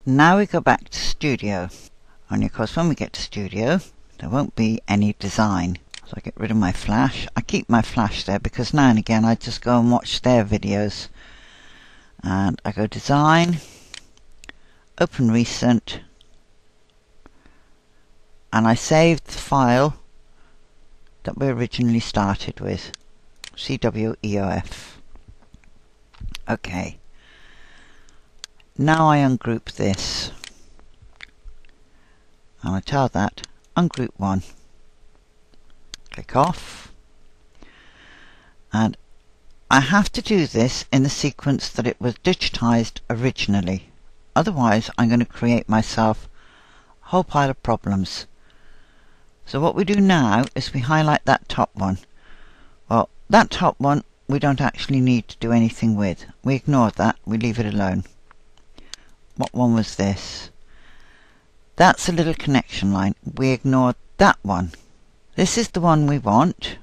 Now we go back to Studio. Only of course when we get to Studio there won't be any design. So I get rid of my Flash. I keep my Flash there because now and again I just go and watch their videos. And I go Design, Open Recent, and I saved the file that we originally started with, CWEOF. Okay. Now I ungroup this. And I tell that, ungroup one. Click off. And I have to do this in the sequence that it was digitized originally. Otherwise, I'm going to create myself a whole pile of problems. So what we do now is we highlight that top one. Well, that top one we don't actually need to do anything with. We ignore that, we leave it alone. What one was this? That's a little connection line. We ignore that one. This is the one we want.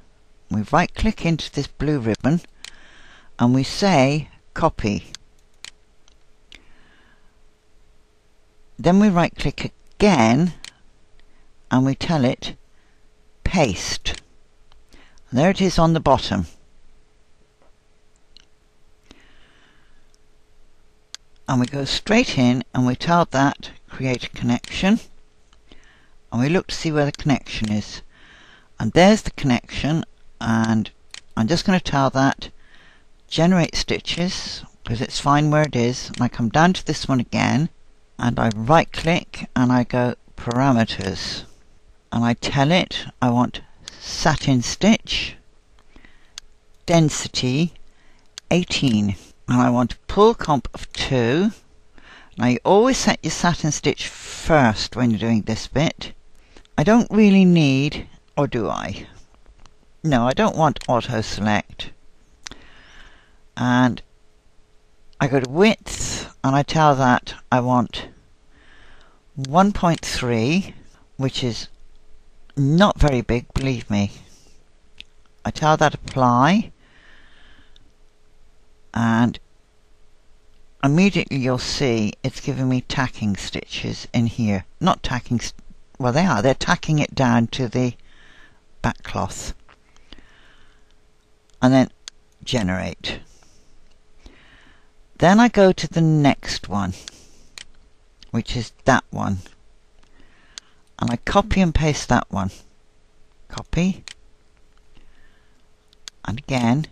We right click into this blue ribbon and we say copy. Then we right click again and we tell it paste. And there it is on the bottom. And we go straight in and we tell that create a connection and we look to see where the connection is. And there's the connection, and I'm just going to tell that generate stitches because it's fine where it is. And I come down to this one again and I right click and I go parameters and I tell it I want satin stitch density 18 and I want a pull comp of 2. Now you always set your satin stitch first when you're doing this bit. I don't really need, or do I? No, I don't want auto select. And I go to width and I tell that I want 1.3, which is not very big, believe me. I tell that apply and immediately you'll see it's giving me tacking stitches in here. Not tacking, well they are, they're tacking it down to the back cloth. And then generate. Then I go to the next one, which is that one. And I copy and paste that one. Copy. And again,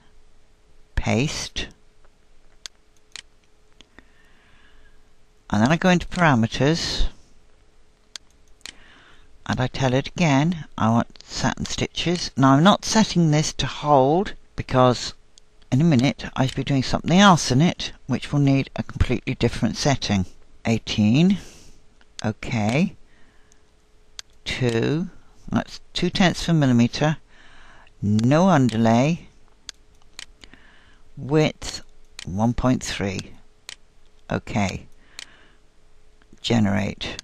paste. And then I go into parameters. And I tell it again, I want satin stitches. Now I'm not setting this to hold because in a minute I should be doing something else in it which will need a completely different setting. 18. OK. 2. That's 0.2 of a millimeter. No underlay. Width 1.3. OK. Generate.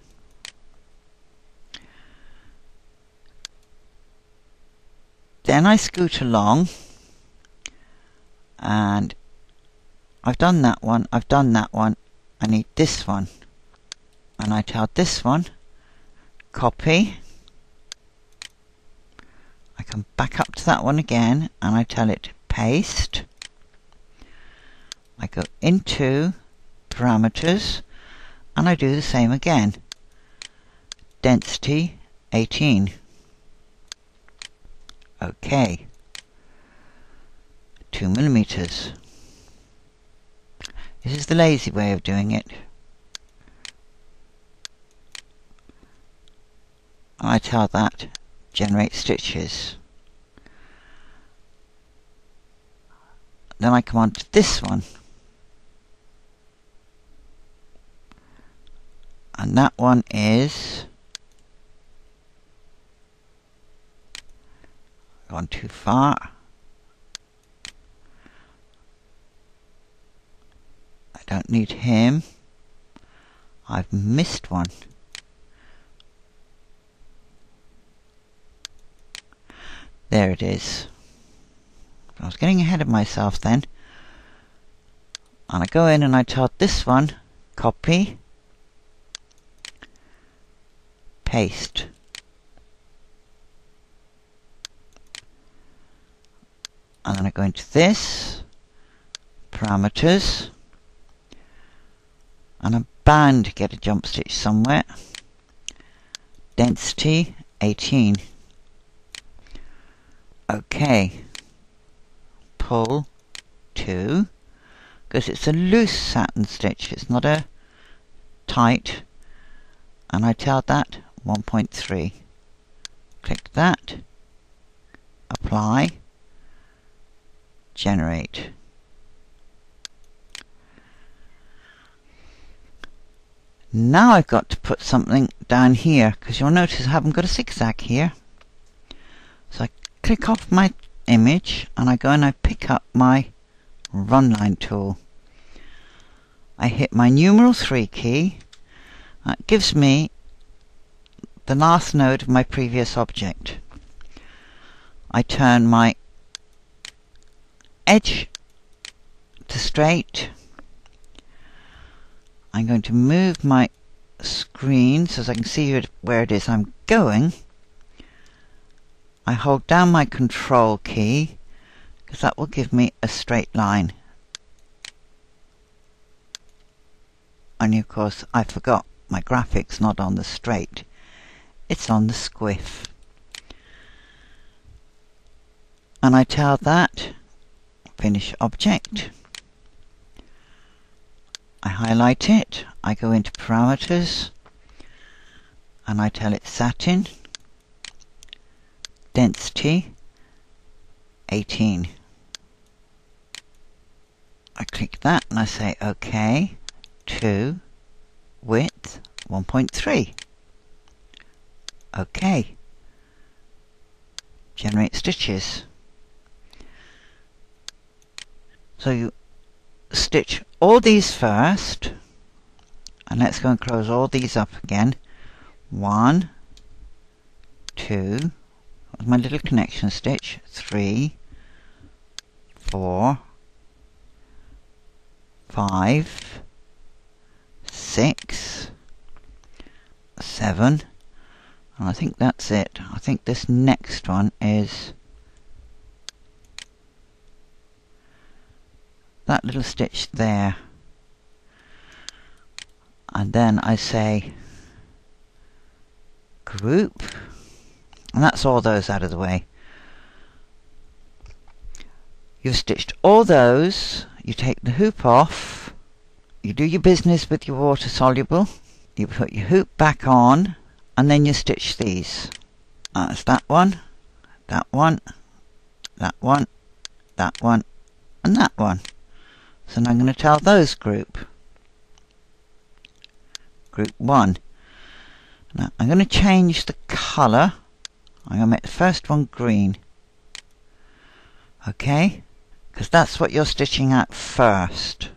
Then I scoot along and I've done that one, I've done that one, I need this one. And I tell this one, copy. I come back up to that one again and I tell it paste. I go into parameters and I do the same again. Density 18. OK. 2 millimeters. This is the lazy way of doing it. I tell that generate stitches. Then I come on to this one. And that one is gone too far. I don't need him. I've missed one. There it is. I was getting ahead of myself then. And I go in and I tell this one, copy. paste. And then I go into this, parameters, and I'm bound to get a jump stitch somewhere. Density 18. OK. Pull 2, because it's a loose satin stitch, it's not a tight, and I tell that 1.3. Click that, apply, generate. Now I've got to put something down here, because you'll notice I haven't got a zigzag here. So I click off my image and I go and I pick up my run line tool. I hit my numeral 3 key. That gives me the last node of my previous object. I turn my edge to straight. I'm going to move my screen so I can see where it is I'm going. I hold down my control key because that will give me a straight line. And of course I forgot my graphics not on the straight, it's on the squiff. And I tell that finish object. I highlight it, I go into parameters, and I tell it satin, density 18. I click that and I say OK, 2, width 1.3. OK. Generate stitches. So you stitch all these first, and let's go and close all these up again. 1, 2, my little connection stitch, 3, 4, 5, 6, 7, and I think that's it. I think this next one is that little stitch there, and then I say group, and that's all those out of the way. You've stitched all those, you take the hoop off, you do your business with your water soluble, you put your hoop back on, and then you stitch these. That's that one, that one, that one, that one, and that one. So now I'm going to tell those group 1. Now I'm going to change the colour. I'm going to make the first one green. Okay? Because that's what you're stitching out first.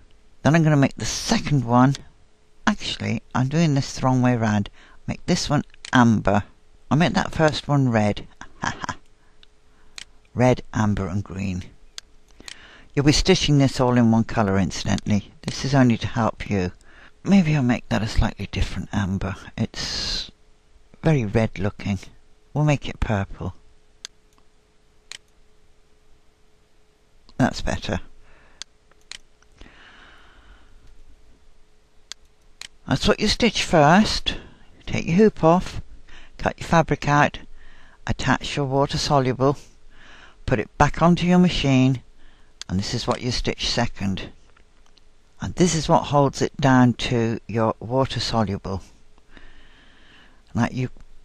Then I'm going to make the second one. Actually, I'm doing this the wrong way around. Make this one amber. I'll make that first one red. Red, amber and green. You'll be stitching this all in one colour incidentally. This is only to help you. Maybe I'll make that a slightly different amber. It's very red looking. We'll make it purple. That's better. That's what you stitch first. Take your hoop off, cut your fabric out, attach your water soluble, put it back onto your machine, and this is what you stitch second. And this is what holds it down to your water soluble. Now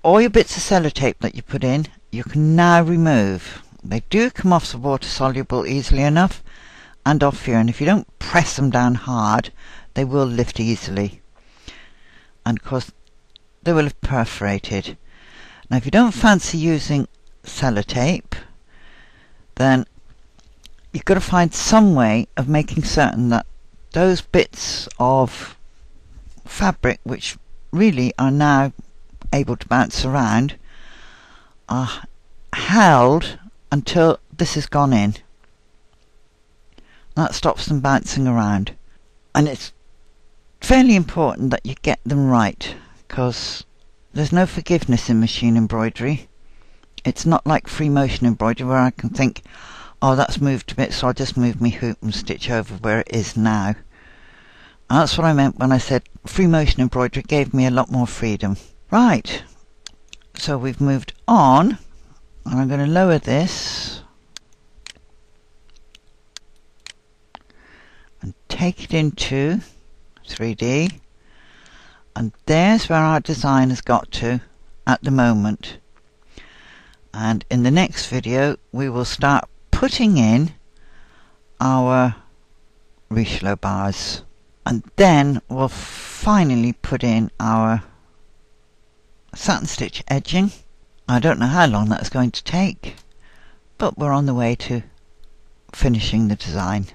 all your bits of sellotape that you put in, you can now remove. They do come off the water soluble easily enough and off here, and if you don't press them down hard, they will lift easily. And of course, they will have perforated. Now if you don't fancy using sellotape, then you've got to find some way of making certain that those bits of fabric which really are now able to bounce around are held until this has gone in. That stops them bouncing around. And it's fairly important that you get them right, because there's no forgiveness in machine embroidery. It's not like free motion embroidery where I can think, oh, that's moved a bit, so I'll just move my hoop and stitch over where it is now. And that's what I meant when I said free motion embroidery gave me a lot more freedom. Right, so we've moved on, and I'm going to lower this and take it into 3D, and there's where our design has got to at the moment. And in the next video we will start putting in our Richelieu bars, and then we'll finally put in our satin stitch edging. I don't know how long that's going to take, but we're on the way to finishing the design.